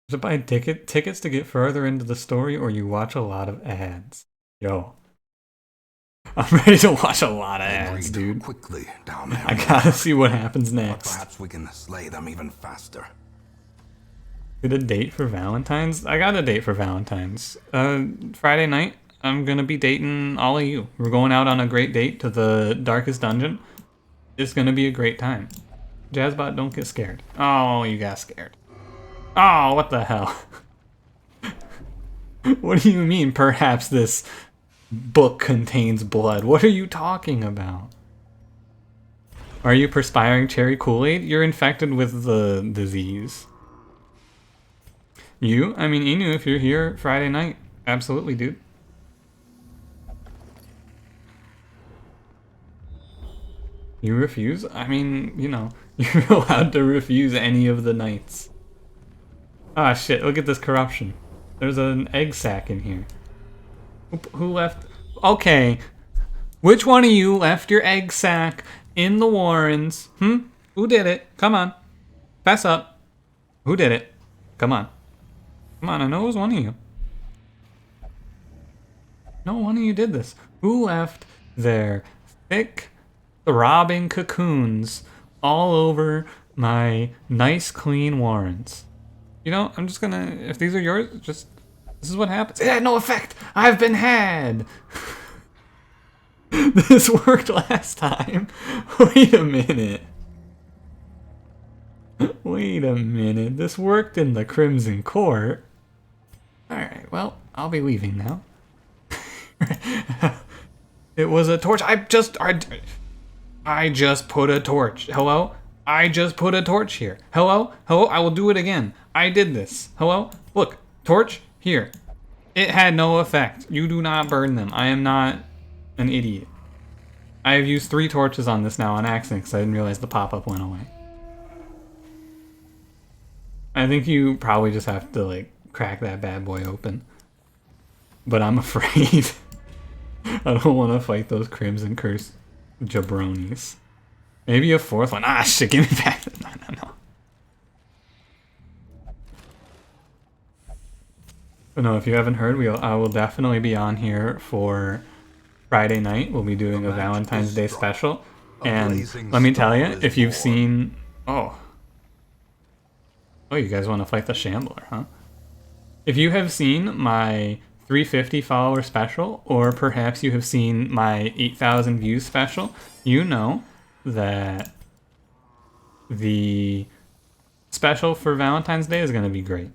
To buy tickets to get further into the story, or you watch a lot of ads. Yo, I'm ready to watch a lot of ads, dude. Quickly down there. I gotta see what happens But next. perhaps we can slay them even faster. Get a date for Valentine's? I got a date for Valentine's. Friday night, I'm gonna be dating all of you. We're going out on a great date to the Darkest Dungeon. It's gonna be a great time. Jazzbot, don't get scared. Oh, you got scared. Oh, what the hell? What do you mean, perhaps this book contains blood? What are you talking about? Are you perspiring cherry Kool-Aid? You're infected with the disease. You? I mean, Inu, if you're here Friday night. Absolutely, dude. You refuse? I mean, you know, you're allowed to refuse any of the nights. Ah, shit, look at this corruption. There's an egg sack in here. Who left? Okay. Which one of you left your egg sack in the Warrens? Who did it? Come on. Fess up. Who did it? Come on. Come on, I know it was one of you. No, one of you did this. Who left their thick, throbbing cocoons all over my nice, clean Warrens? You know, I'm just gonna, if these are yours, just, this is what happens. It had no effect! I've been had! This worked last time. Wait a minute. Wait a minute. This worked in the Crimson Court. Alright, well, I'll be leaving now. It was a torch. I just put a torch. Hello? I just put a torch here. Hello? Hello? I will do it again. I did this. Hello? Look. Torch. Here. It had no effect. You do not burn them. I am not an idiot. I have used 3 torches on this now on accident because I didn't realize the pop-up went away. I think you probably just have to, like, crack that bad boy open. But I'm afraid. I don't want to fight those Crimson Curse jabronis. Maybe a 4th one. Ah, shit, give me back. No. But no, if you haven't heard, I will definitely be on here for Friday night. We'll be doing a Valentine's Day special. And let me tell you, if you've seen... Oh, you guys want to fight the Shambler, huh? If you have seen my 350 follower special, or perhaps you have seen my 8,000 views special, you know that the special for Valentine's Day is going to be great.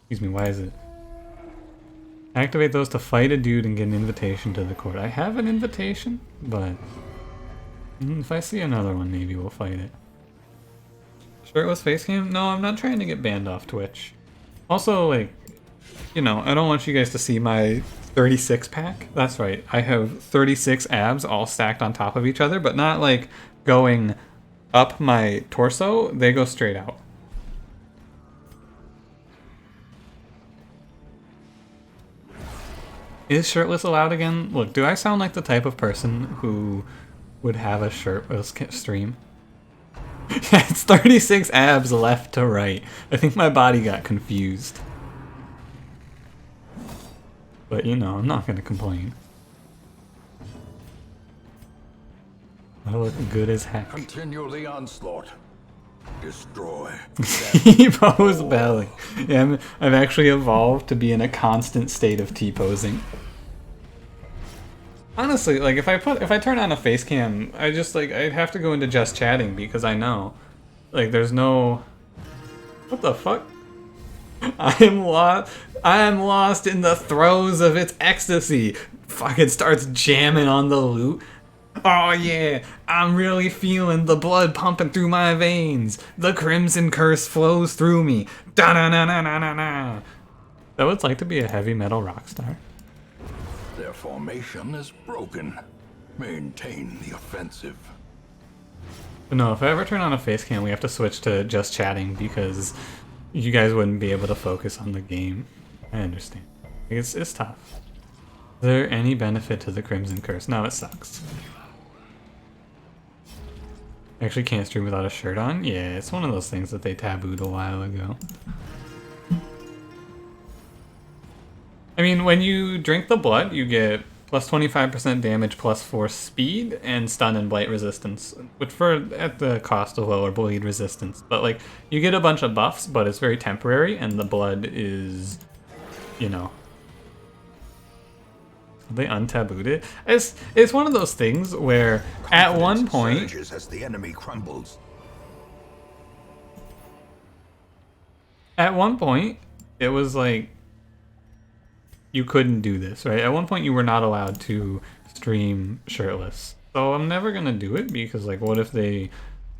Excuse me, why is it? Activate those to fight a dude and get an invitation to the court. I have an invitation, but if I see another one, maybe we'll fight it. Shirtless face cam? No, I'm not trying to get banned off Twitch. Also, like, you know, I don't want you guys to see my 36 pack. That's right, I have 36 abs all stacked on top of each other, but not like going up my torso, they go straight out. Is shirtless allowed again? Look, do I sound like the type of person who would have a shirtless stream? Yeah, it's 36 abs left to right. I think my body got confused. But you know, I'm not gonna complain. I look good as heck. Continue the onslaught. Destroy. T-pose belly. Yeah, I've actually evolved to be in a constant state of T-posing. Honestly, like if I turn on a face cam, I'd have to go into just chatting because I know, like, there's no. What the fuck? I am lost in the throes of its ecstasy. Fucking starts jamming on the loot. Oh yeah, I'm really feeling the blood pumping through my veins. The crimson curse flows through me. Da na na na na na na. That what it's like to be a heavy metal rock star. Their formation is broken. Maintain the offensive. But no, if I ever turn on a face cam, we have to switch to just chatting because you guys wouldn't be able to focus on the game. I understand. It's tough. Is there any benefit to the Crimson Curse? No, it sucks. Actually can't stream without a shirt on? Yeah, it's one of those things that they tabooed a while ago. I mean, when you drink the blood, you get plus 25% damage, plus 4 speed, and stun and blight resistance, which for at the cost of lower bleed resistance. But like, you get a bunch of buffs, but it's very temporary, and the blood is, you know, they untabooed it. It's one of those things where at one point surges as the enemy crumbles. At one point, it was like you couldn't do this, right? At one point, you were not allowed to stream shirtless. So I'm never gonna do it because, like, what if they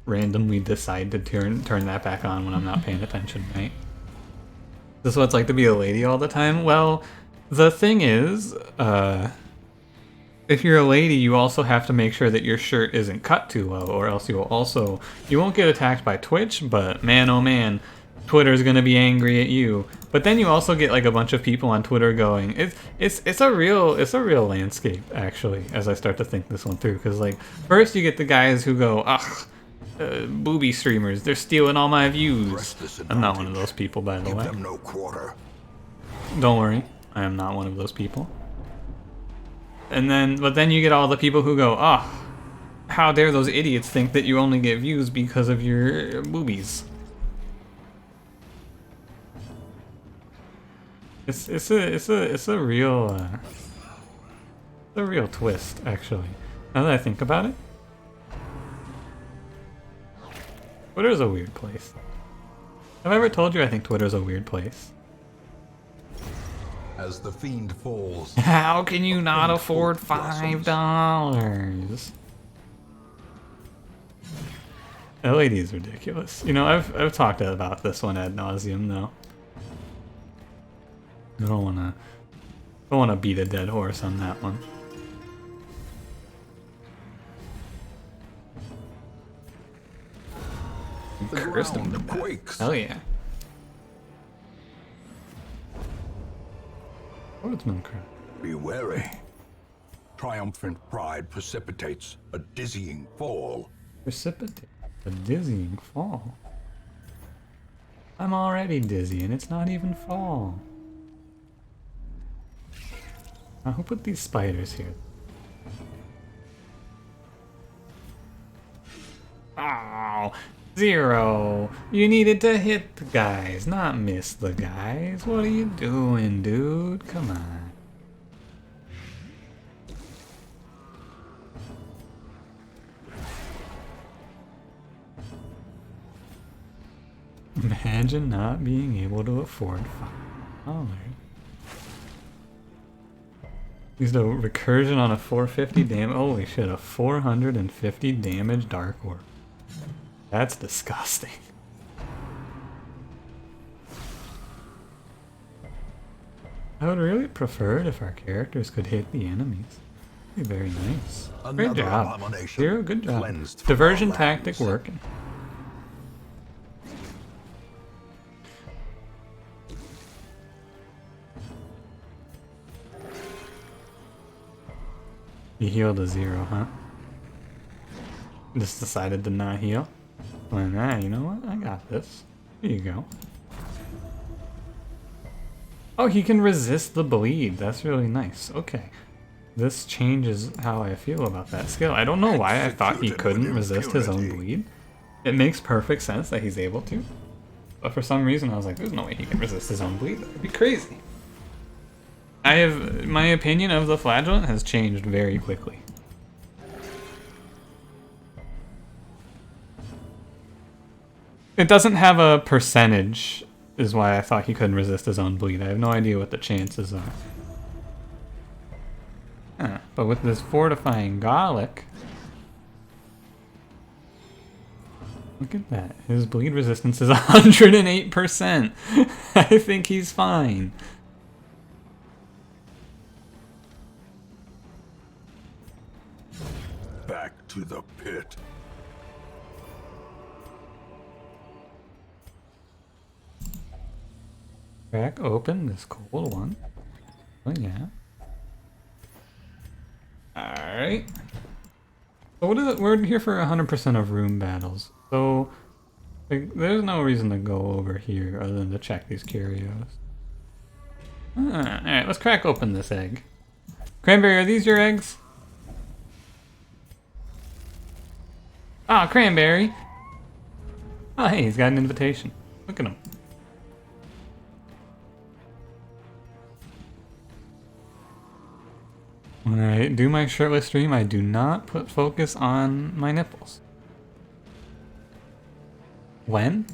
randomly decide to turn that back on when I'm not paying attention, right? This is what it's like to be a lady all the time. Well, the thing is, if you're a lady, you also have to make sure that your shirt isn't cut too low, or else you won't get attacked by Twitch, but man, oh man, Twitter's gonna be angry at you. But then you also get like a bunch of people on Twitter going, it's a real landscape actually. As I start to think this one through, because like first you get the guys who go, ugh, booby streamers, they're stealing all my views. I'm not one of those people, by the way. Give them no quarter. Don't worry, I am not one of those people. But then you get all the people who go, oh, how dare those idiots think that you only get views because of your boobies. It's a real twist, actually. Now that I think about it, Twitter's a weird place. Have I ever told you I think Twitter's a weird place? As the fiend falls. How can you not afford $5? That lady is ridiculous. You know, I've talked about this one ad nauseum though. I don't wanna beat a dead horse on that one. The ground quakes. Hell yeah. Swordsman crap. Be wary. Triumphant pride precipitates a dizzying fall. Precipitate. A dizzying fall. I'm already dizzy and it's not even fall. Now who put these spiders here? Oh, 0. You needed to hit the guys, not miss the guys. What are you doing, dude? Come on. Imagine not being able to afford $5. Used a recursion on a 450 damage. Holy shit, a 450 damage Dark Orb. That's disgusting. I would really prefer it if our characters could hit the enemies. It'd be very nice. Great job. 0, good job. Diversion tactic working. You healed a 0, huh? Just decided to not heal? Well, nah, you know what? I got this. Here you go. Oh, he can resist the bleed. That's really nice. Okay. This changes how I feel about that skill. I don't know why I thought he couldn't resist his own bleed. It makes perfect sense that he's able to. But for some reason I was like, there's no way he can resist his own bleed. That would be crazy. My opinion of the flagellant has changed very quickly. It doesn't have a percentage, is why I thought he couldn't resist his own bleed. I have no idea what the chances are. Huh. But with this fortifying garlic, look at that. His bleed resistance is 108%. I think he's fine. Back to the pit. Crack open this cold one. Oh yeah. Alright. So what is it? We're here for 100% of room battles. So like, there's no reason to go over here other than to check these curios. Alright, let's crack open this egg. Cranberry, are these your eggs? Ah, Cranberry! Oh, hey, he's got an invitation. Look at him. When I do my shirtless stream, I do not put focus on my nipples. When?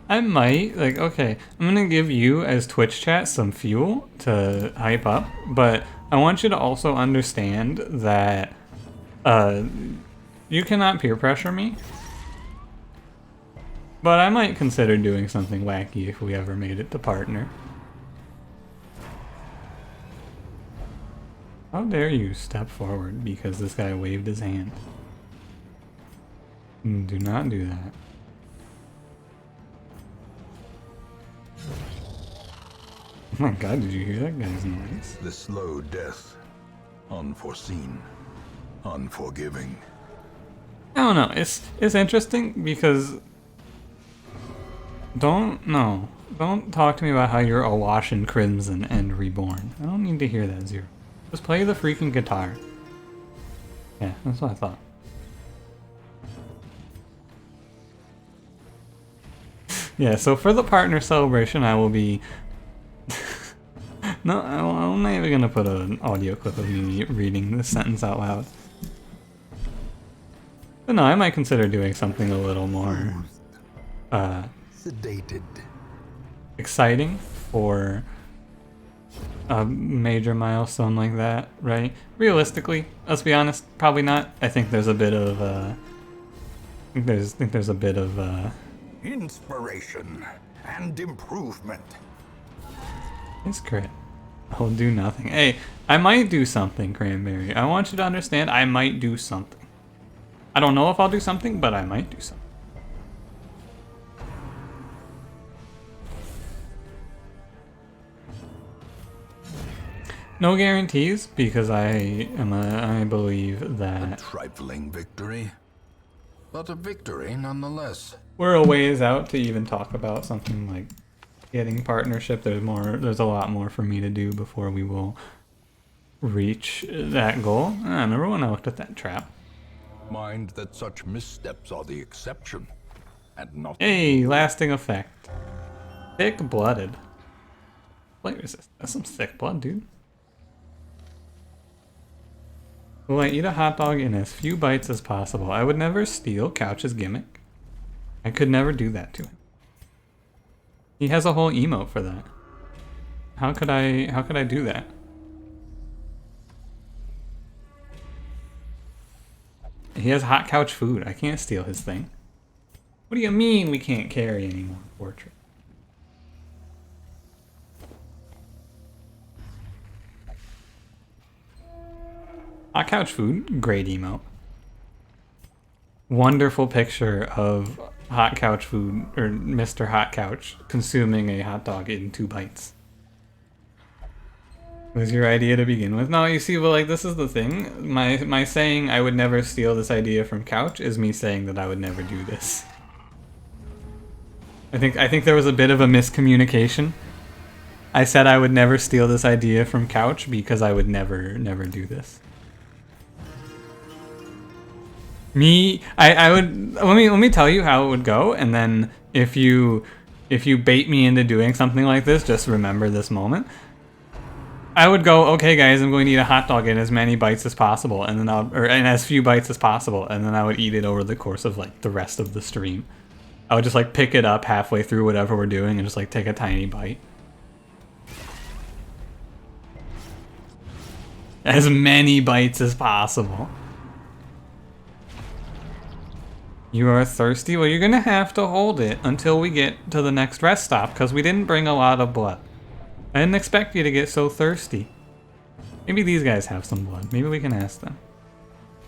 I might, like, okay, I'm gonna give you as Twitch chat some fuel to hype up, but I want you to also understand that you cannot peer pressure me. But I might consider doing something wacky if we ever made it to partner. How dare you step forward because this guy waved his hand? Do not do that. Oh my god, did you hear that guy's noise? The slow death. Unforeseen. Unforgiving. I don't know, it's interesting because don't talk to me about how you're awash in crimson and reborn. I don't need to hear that, Zero. Just play the freaking guitar. Yeah, that's what I thought. Yeah, so for the partner celebration, I will be... No, I'm not even gonna put an audio clip of me reading this sentence out loud. But no, I might consider doing something a little more... sedated. exciting for a major milestone like that, right? Realistically, let's be honest, probably not. I think there's a bit of I think there's a bit of Inspiration and improvement. it's crit. I'll do nothing. Hey, I might do something, Cranberry. I want you to understand I might do something. I don't know if I'll do something, but I might do something. No guarantees, because I believe that A trifling victory, but a victory nonetheless. we're a ways out to even talk about something like getting partnership. There's a lot more for me to do before we will reach that goal. I remember when I looked at that trap. Mind that such missteps are the exception, and not Hey, lasting effect. Thick-blooded. Plate resist. That's some thick blood, dude. Will I eat a hot dog in as few bites as possible? I would never steal Couch's gimmick. I could never do that to him. He has a whole emote for that. How could I do that? He has hot couch food. I can't steal his thing. What do you mean we can't carry anymore, portrait? Hot couch food, great emote. Wonderful picture of hot couch food, or Mr. Hot Couch consuming a hot dog in 2 bites. It was your idea to begin with. No, you see, but like this is the thing. My saying I would never steal this idea from Couch is me saying that I would never do this. I think there was a bit of a miscommunication. I said I would never steal this idea from Couch because I would never do this. I would let me tell you how it would go, and then if you bait me into doing something like this, just remember this moment. I would go, okay guys, I'm going to eat a hot dog in as many bites as possible, and then in as few bites as possible, and then I would eat it over the course of like the rest of the stream. I would just like pick it up halfway through whatever we're doing and just like take a tiny bite. As many bites as possible. You are thirsty? Well, you're gonna have to hold it until we get to the next rest stop, because we didn't bring a lot of blood. I didn't expect you to get so thirsty. Maybe these guys have some blood. Maybe we can ask them.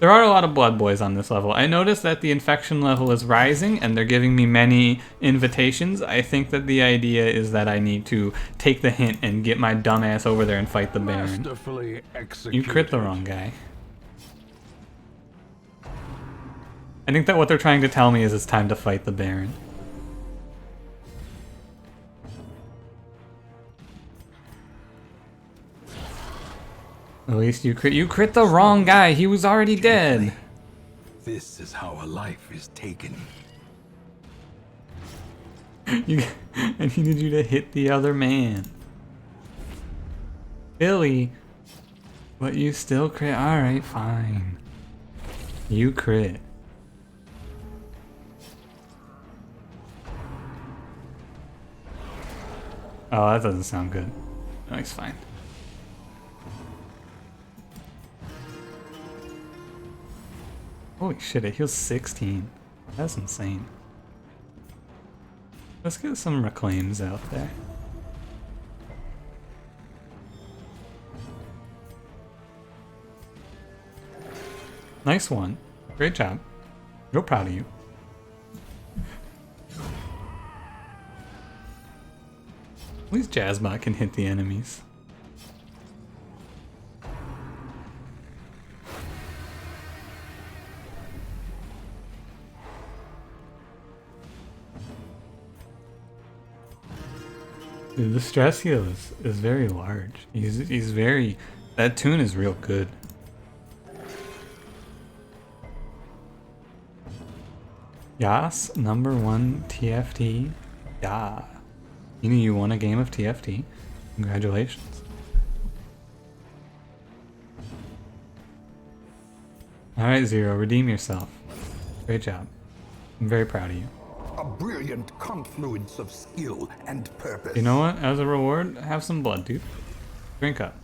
There are a lot of blood boys on this level. I noticed that the infection level is rising and they're giving me many invitations. I think that the idea is that I need to take the hint and get my dumb ass over there and fight the Baron. Masterfully You crit the executed. wrong guy. I think that what they're trying to tell me is it's time to fight the Baron. At least you crit the wrong guy. He was already dead. This is how a life is taken. I needed you to hit the other man. Billy, but you still crit. Alright, fine. You crit. Oh, that doesn't sound good. No, he's fine. Holy shit, it heals 16. That's insane. Let's get some reclaims out there. Nice one. Great job. Real proud of you. At least Jazzbot can hit the enemies. Dude, the stress heal is very large. He's very... That tune is real good. Yas, number 1 TFT. Yeah. You know you won a game of TFT. Congratulations. Alright, Zero, redeem yourself. Great job. I'm very proud of you. A brilliant confluence of skill and purpose. You know what? As a reward, have some blood, dude. Drink up.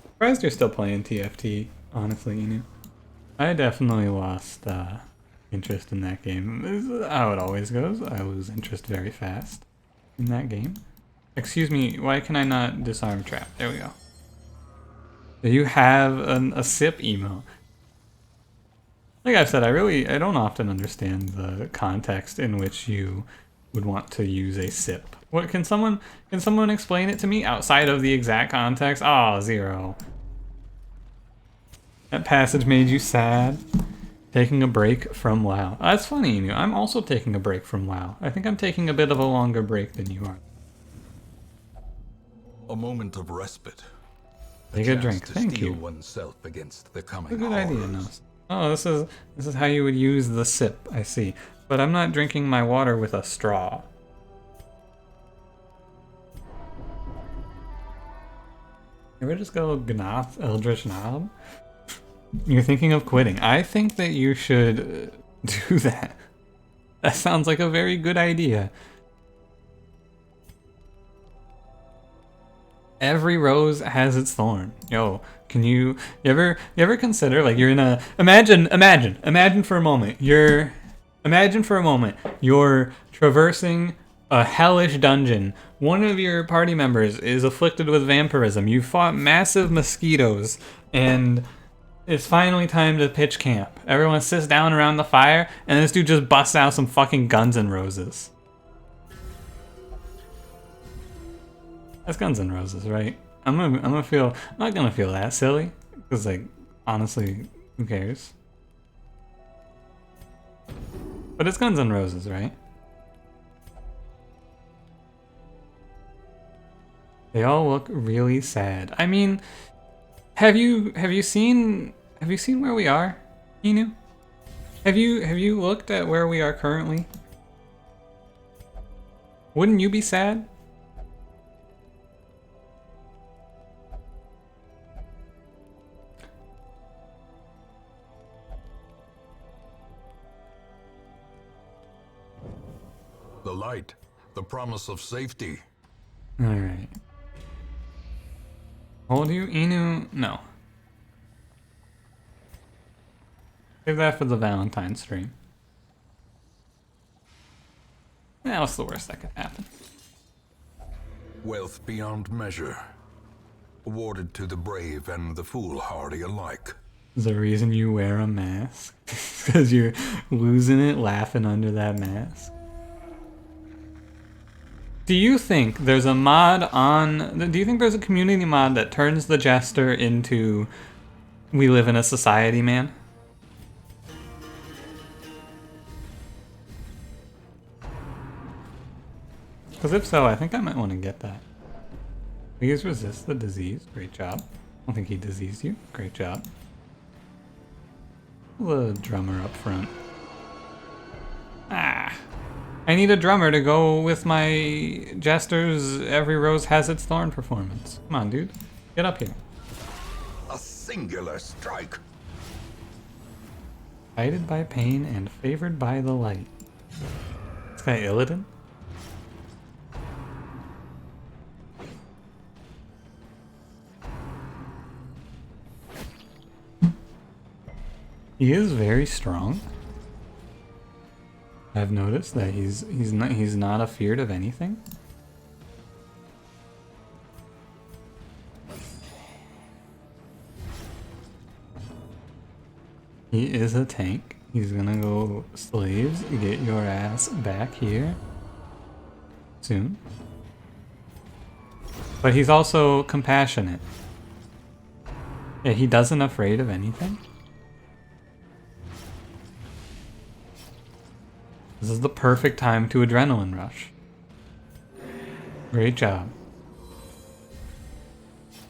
Surprised you're still playing TFT, honestly, you know. I definitely lost interest in that game. This is how it always goes. I lose interest very fast in that game. Excuse me, why can I not disarm trap? There we go. You have a sip emo. Like I've said, I don't often understand the context in which you would want to use a sip. What can someone explain it to me outside of the exact context? Oh, Zero. That passage made you sad. Taking a break from WoW. That's funny, you know. I'm also taking a break from WoW. I think I'm taking a bit of a longer break than you are. A moment of respite. Take a drink. Thank steel you. Oneself against the coming A good idea, no. horrors. Oh, this is how you would use the sip. I see. But I'm not drinking my water with a straw. Can we just go Gnath Eldritch Knob? You're thinking of quitting. I think that you should do that. That sounds like a very good idea. Every rose has its thorn. Yo, can you ever consider, like, you're in a imagine for a moment. Imagine for a moment you're traversing a hellish dungeon. One of your party members is afflicted with vampirism. You fought massive mosquitoes and it's finally time to pitch camp. Everyone sits down around the fire and this dude just busts out some fucking Guns N' Roses. That's Guns N' Roses, right? I'm not gonna feel that silly, because, like, honestly, who cares? But it's Guns N' Roses, right? They all look really sad. I mean, have you seen where we are, Inu? Have you looked at where we are currently? Wouldn't you be sad? The light, the promise of safety. Alright. Hold you, Inu? No. Save that for the Valentine stream. what's the worst that could happen? Wealth beyond measure, awarded to the brave and the foolhardy alike. The reason you wear a mask because you're losing it laughing under that mask. Do you think there's a mod on... Do you think there's a community mod that turns the Jester into We Live in a Society Man? Because if so, I think I might want to get that. Please resist the disease. Great job. I don't think he diseased you. Great job. The drummer up front. Ah. I need a drummer to go with my Jester's Every Rose Has Its Thorn performance. Come on, dude. Get up here. A singular strike. Guided by pain and favored by the light. This guy Illidan? He is very strong. I've noticed that he's not afeared of anything. He is a tank. He's gonna go slaves, get your ass back here soon. But he's also compassionate. Yeah, he doesn't afraid of anything. This is the perfect time to adrenaline rush. Great job.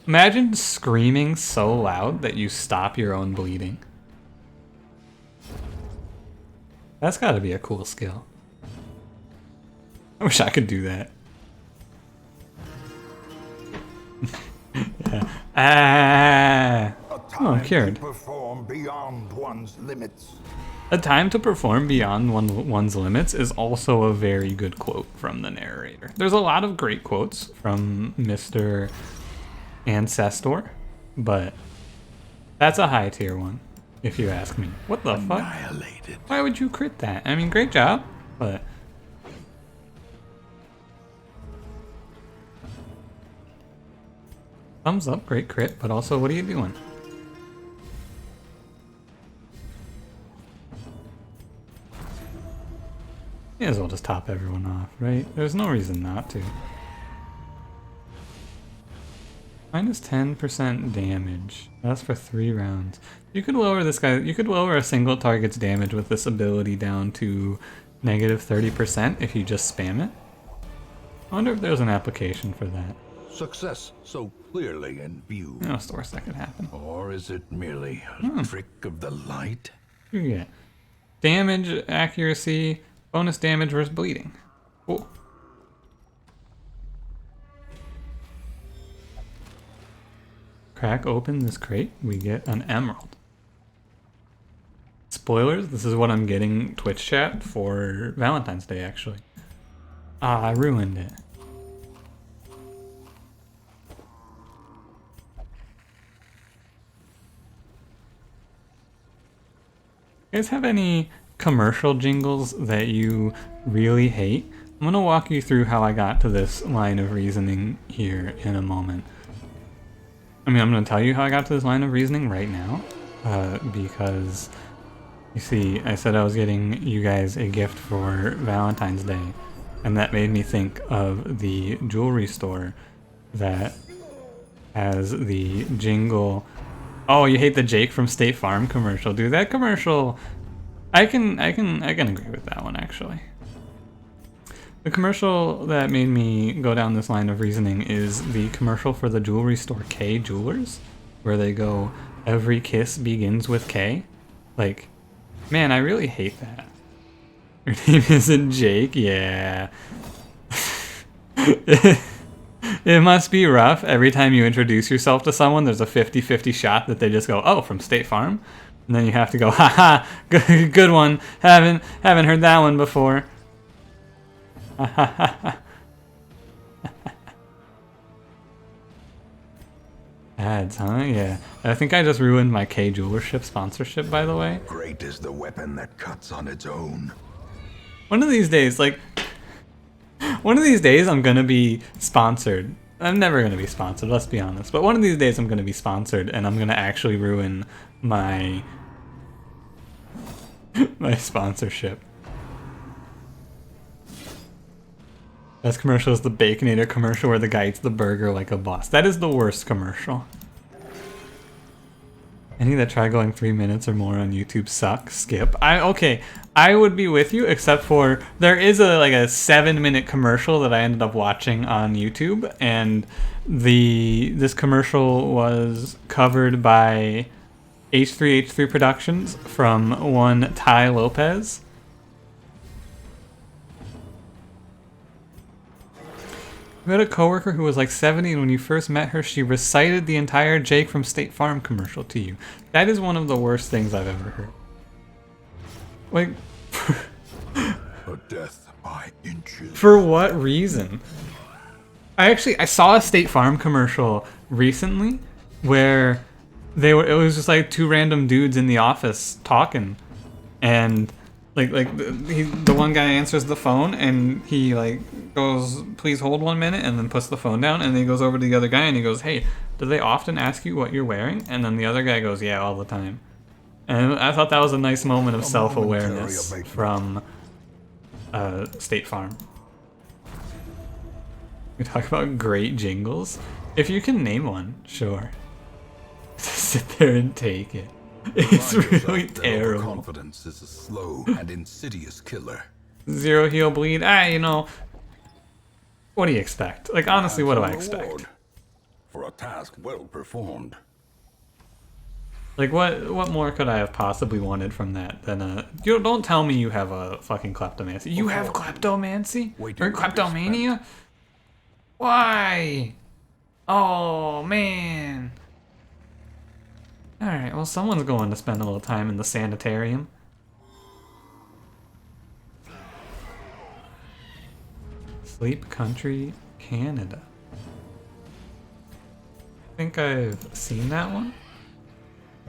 Imagine screaming so loud that you stop your own bleeding. That's gotta be a cool skill. I wish I could do that. Yeah. Ah! Oh, I'm cured. Perform beyond one's limits. A time to perform beyond one's limits is also a very good quote from the narrator. There's a lot of great quotes from Mr. Ancestor, but that's a high tier one, if you ask me. What the fuck? Why would you crit that? I mean, great job, but... Thumbs up, great crit, but also what are you doing? May as well just top everyone off, right? There's no reason not to. Minus 10% damage. That's for 3 rounds. You could lower this guy, you could lower a single target's damage with this ability down to negative 30% if you just spam it. I wonder if there's an application for that. Success so clearly in view. No, it's the worst that could happen. Or is it merely a trick of the light? What do you get? Damage, accuracy, bonus damage versus bleeding. Cool. Crack open this crate, we get an emerald. Spoilers, this is what I'm getting Twitch chat for Valentine's Day, actually. Ah, I ruined it. You guys have any commercial jingles that you really hate? I'm gonna walk you through how I got to this line of reasoning here in a moment. I mean, I'm gonna tell you how I got to this line of reasoning right now, because you see, I said I was getting you guys a gift for Valentine's Day, and that made me think of the jewelry store that has the jingle. Oh, you hate the Jake from State Farm commercial, dude. That commercial, I can agree with that one, actually. The commercial that made me go down this line of reasoning is the commercial for the jewelry store K Jewelers, where they go, every kiss begins with K. Like, man, I really hate that. Your name isn't Jake? Yeah. It must be rough. Every time you introduce yourself to someone, there's a 50-50 shot that they just go, oh, from State Farm? And then you have to go, haha, good one. Haven't heard that one before. Ads, huh? Yeah. I think I just ruined my K Jewelership sponsorship, by the way. Great is the weapon that cuts on its own. One of these days, like, One of these days I'm gonna be sponsored. I'm never gonna be sponsored, let's be honest. But one of these days I'm gonna be sponsored and I'm gonna actually ruin my my sponsorship. Best commercial is the Baconator commercial where the guy eats the burger like a boss. That is the worst commercial. Any that try going 3 minutes or more on YouTube suck. Skip. Okay, I would be with you, except for there is a 7-minute commercial that I ended up watching on YouTube, and this commercial was covered by H3H3 Productions from one Ty Lopez. You had a coworker who was like 70, and when you first met her, she recited the entire Jake from State Farm commercial to you. That is one of the worst things I've ever heard. Like, A death by inches. for what reason? I saw a State Farm commercial recently where it was just like two random dudes in the office talking, and the one guy answers the phone and he goes, "Please hold 1 minute," and then puts the phone down, and then he goes over to the other guy and he goes, "Hey, do they often ask you what you're wearing?" And then the other guy goes, "Yeah, all the time." And I thought that was a nice moment of self-awareness from State Farm. We talk about great jingles. If you can name one, sure. Sit there and take it. It's really terrible. Confidence is a slow and insidious killer. Zero heal bleed. What do you expect? Like, honestly, what do I expect? For a task well performed. Like, what more could I have possibly wanted from that than don't tell me you have a fucking kleptomancy. You have kleptomancy? Or kleptomania? Why? Oh, man. Alright, well, someone's going to spend a little time in the sanitarium. Sleep Country, Canada. I think I've seen that one.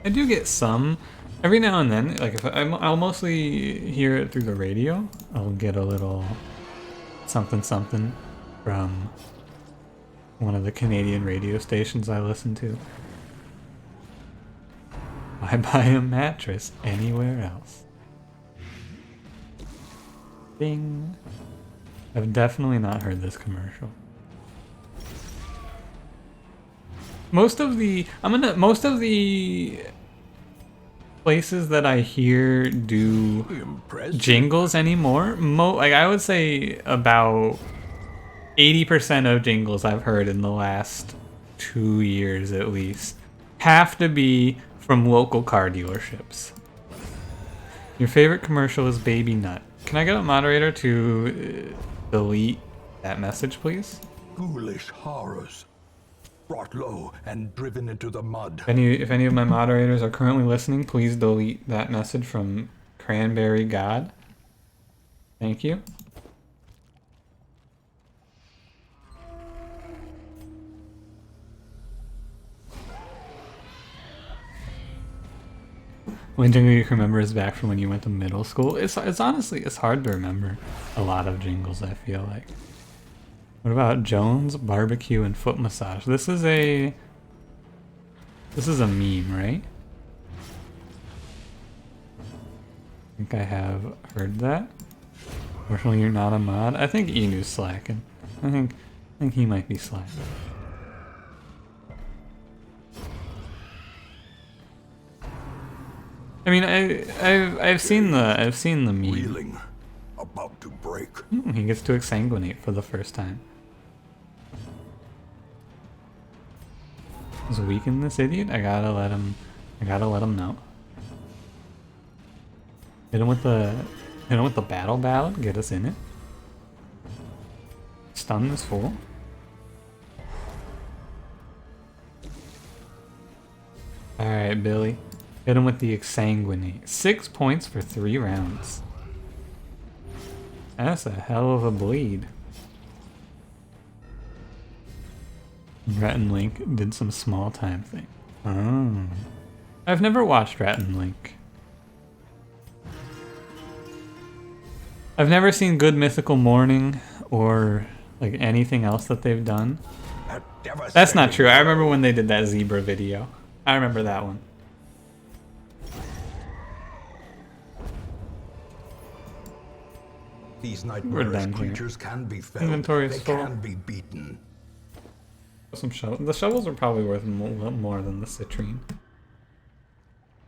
I do get some. Every now and then, like, I'll mostly hear it through the radio. I'll get a little something something from one of the Canadian radio stations I listen to. Why buy a mattress anywhere else? Ding. I've definitely not heard this commercial. Most of the places that I hear do jingles anymore, I would say about 80% of jingles I've heard in the last 2 years at least have to be from local car dealerships. Your favorite commercial is Baby Nut. Can I get a moderator to delete that message, please? Ghoulish horrors. Brought low and driven into the mud. If any of my moderators are currently listening, please delete that message from Cranberry God. Thank you. One jingle you can remember is back from when you went to middle school. It's honestly hard to remember a lot of jingles, I feel like. What about Jones Barbecue and Foot Massage? This is a meme, right? I think I have heard that. Fortunately, you're not a mod. I think Enu's slacking. I think he might be slacking. I mean, I've seen the meme. Reeling, about to break. He gets to exsanguinate for the first time. Is weaken this idiot? I gotta let him know. Hit him with the battle ballad. Get us in it. Stun this fool. All right, Billy. Hit him with the exsanguinate. 6 points for 3 rounds. That's a hell of a bleed. Rhett and Link did some small time thing. Oh. I've never watched Rhett and Link. I've never seen Good Mythical Morning or like anything else that they've done. That's not true. I remember when they did that zebra video. I remember that one. These We're nightmarish done here. creatures can be felled. Inventory is They full. can be beaten. Some shovels. The shovels are probably worth more than the citrine.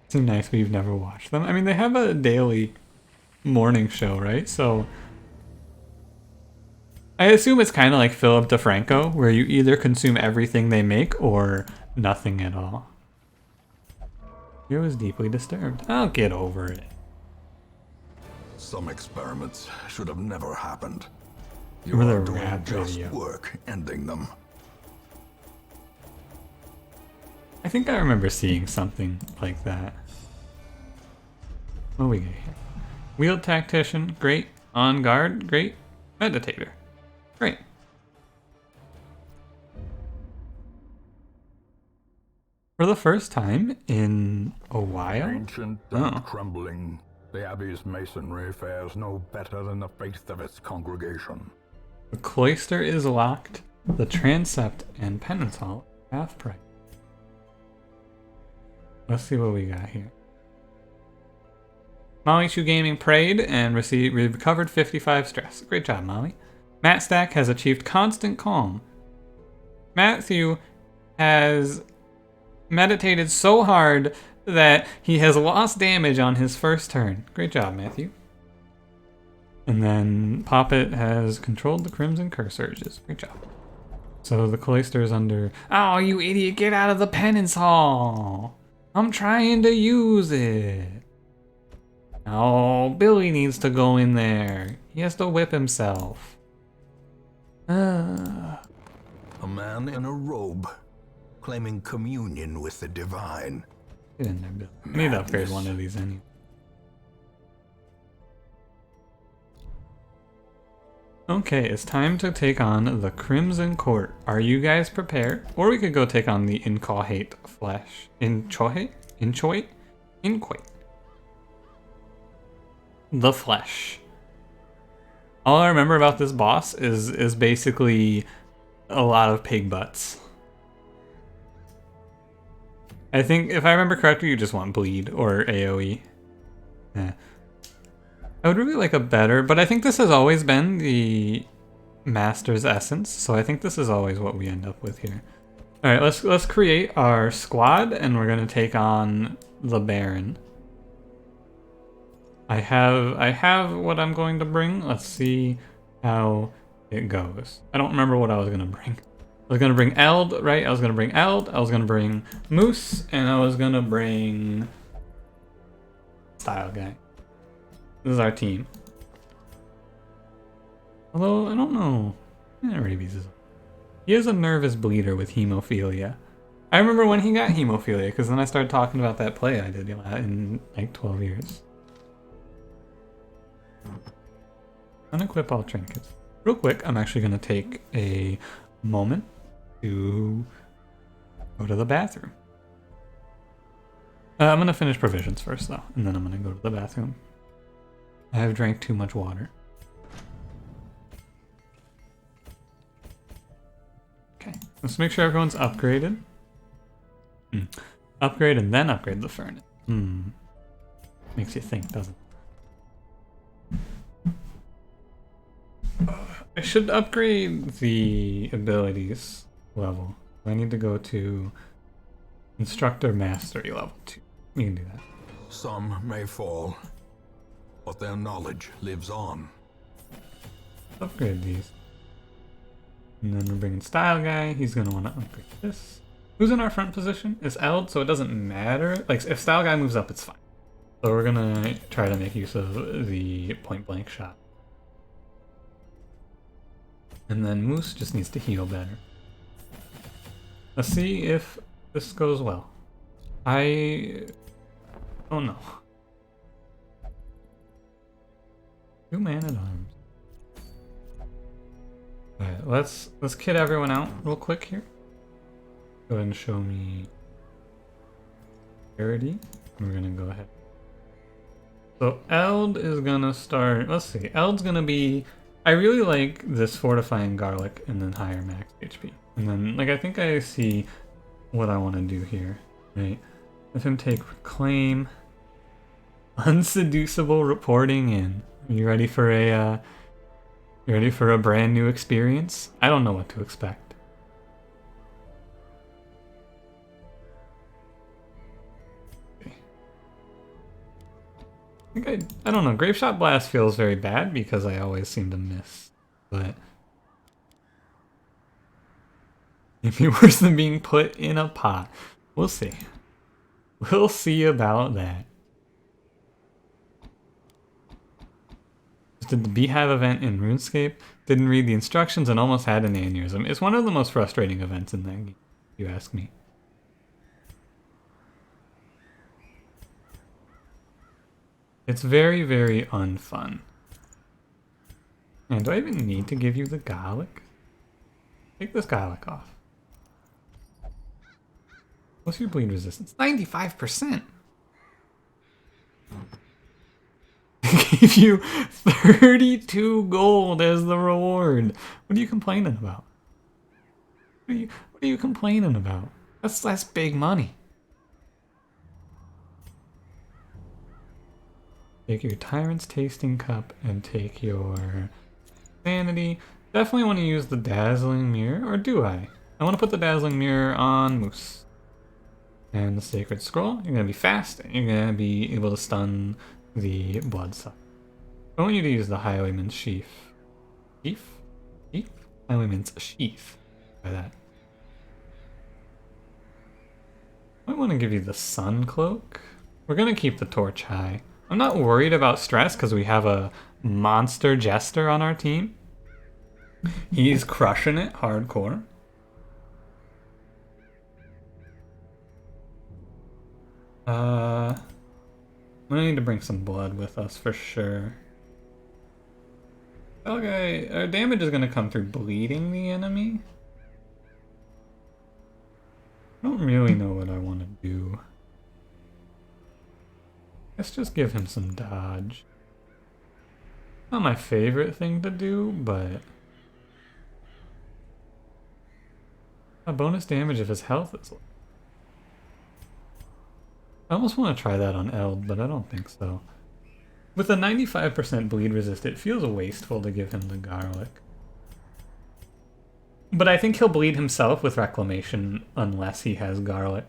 Seem nice, but you've never watched them. I mean, they have a daily morning show, right? So I assume it's kind of like Philip DeFranco, where you either consume everything they make or nothing at all. He was deeply disturbed. I'll get over it. Some experiments should have never happened. You Remember are the doing rat just video? work ending them. I think I remember seeing something like that. What do we get here? Wheeled tactician, great. On guard, great. Meditator, great. For the first time in a while. Ancient and trembling, the Abbey's masonry fares no better than the faith of its congregation. The cloister is locked. The transept and penance hall half price. Let's see what we got here. Molly Shoe Gaming prayed and recovered 55 stress. Great job, Molly. Matt Stack has achieved constant calm. Matthew has meditated so hard that he has lost damage on his first turn. Great job, Matthew. And then Poppet has controlled the Crimson Curse Urges. Great job. So the cloister is under... Oh, you idiot, get out of the penance hall! I'm trying to use it. Oh, Billy needs to go in there. He has to whip himself. A man in a robe, claiming communion with the divine. Get in there, Billy. I need to upgrade one of these anyway. Okay, it's time to take on the Crimson Court. Are you guys prepared? Or we could go take on the Incohate Flesh. Inchoate? The Flesh. All I remember about this boss is basically a lot of pig butts. I think, if I remember correctly, you just want bleed or AoE. Yeah. I would really like a better, but I think this has always been the Master's Essence, so I think this is always what we end up with here. All right, let's create our squad, and we're gonna take on the Baron. I have what I'm going to bring. Let's see how it goes. I don't remember what I was gonna bring. I was gonna bring Eld, right? I was gonna bring Eld. I was gonna bring Moose, and I was gonna bring Style Guy. This is our team. Although, I don't know. He is a nervous bleeder with hemophilia. I remember when he got hemophilia, because then I started talking about that play I did in like 12 years. Unequip all trinkets. Real quick, I'm actually going to take a moment to go to the bathroom. I'm going to finish provisions first, though, and then I'm going to go to the bathroom. I have drank too much water. Okay, let's make sure everyone's upgraded. Upgrade and then upgrade the furnace. Makes you think, doesn't it? I should upgrade the abilities level. I need to go to Instructor Mastery level 2. We can do that. Some may fall, but their knowledge lives on. Upgrade these. And then we're bringing Style Guy. He's going to want to upgrade this. Who's in our front position? It's Eld, so it doesn't matter. Like, if Style Guy moves up, it's fine. So we're going to try to make use of the point blank shot. And then Moose just needs to heal better. Let's see if this goes well. Oh no. 2 man-at-arms. Alright, let's kit everyone out real quick here. Go ahead and show me parity. We're gonna go ahead. So Eld is gonna start, let's see, Eld's gonna be I really like this fortifying garlic and then higher max HP. And then, like, I think I see what I want to do here, right? Have him take reclaim, unseducible reporting in. Are you ready for a brand new experience? I don't know what to expect. I don't know. Grapeshot Blast feels very bad because I always seem to miss, but it'd be worse than being put in a pot. We'll see. We'll see about that. Just did the Beehive event in RuneScape, didn't read the instructions, and almost had an aneurysm. It's one of the most frustrating events in that game, if you ask me. It's very, very unfun. And do I even need to give you the garlic? Take this garlic off. What's your bleed resistance? 95%! Give you 32 gold as the reward. What are you complaining about? What are you complaining about? That's big money. Take your Tyrant's Tasting Cup and take your Sanity. Definitely want to use the Dazzling Mirror, or do I? I want to put the Dazzling Mirror on Moose. And the Sacred Scroll. You're going to be fast, and you're going to be able to stun the Bloodsuck. I want you to use the Highwayman's Sheath. Sheath? Sheath? Highwayman's Sheath. Try that. I want to give you the Sun Cloak. We're going to keep the Torch high. I'm not worried about stress because we have a monster Jester on our team. He's crushing it hardcore. I'm gonna need to bring some blood with us for sure. Okay, our damage is gonna come through bleeding the enemy. I don't really know what I want to do. Let's just give him some dodge. Not my favorite thing to do, but a bonus damage if his health is low. I almost want to try that on Eld, but I don't think so. With a 95% bleed resist, it feels wasteful to give him the garlic. But I think he'll bleed himself with Reclamation unless he has garlic.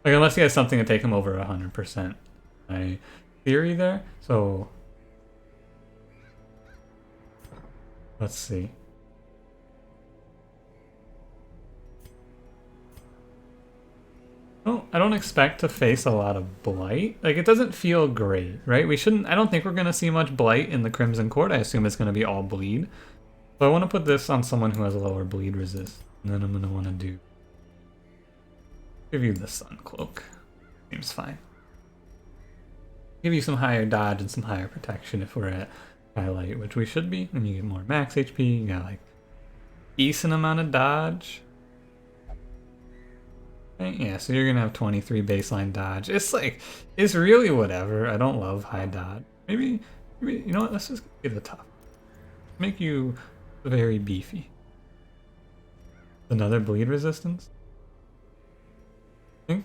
Like, unless he has something to take him over 100%. My theory there. So, let's see. Oh, I don't expect to face a lot of Blight. Like, it doesn't feel great, right? I don't think we're going to see much Blight in the Crimson Court. I assume it's going to be all bleed. So I want to put this on someone who has a lower bleed resist. And then I'm going to want to give you the Sun Cloak. Seems fine. Give you some higher dodge and some higher protection if we're at highlight, which we should be. And you get more max HP. You got like decent amount of dodge. Right, yeah, so you're gonna have 23 baseline dodge. It's really whatever. I don't love high dodge. Maybe you know what? Let's just get the tough. Make you very beefy. Another bleed resistance. I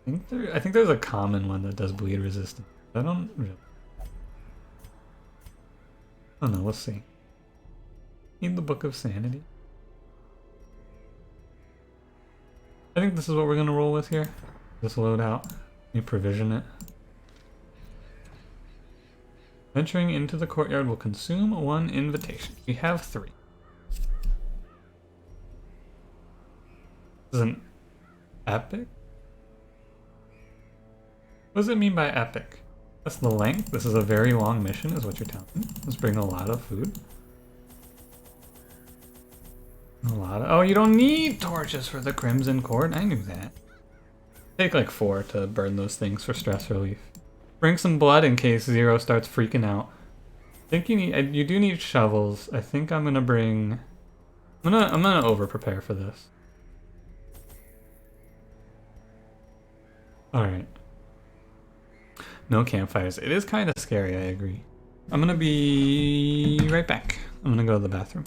think there's a common one that does bleed resistance. I don't really. Oh no, we'll see. Need the Book of Sanity. I think this is what we're gonna roll with here. This loadout. You provision it. Venturing into the courtyard will consume 1 invitation. We have 3. This is an epic? What does it mean by epic? That's the length. This is a very long mission, is what you're telling me. Let's bring a lot of food. Oh, you don't need torches for the Crimson Court. I knew that. Take like 4 to burn those things for stress relief. Bring some blood in case Zero starts freaking out. I think you do need shovels. I think I'm gonna bring. I'm gonna over prepare for this. All right. No campfires. It is kind of scary. I agree. I'm gonna be right back. I'm gonna go to the bathroom.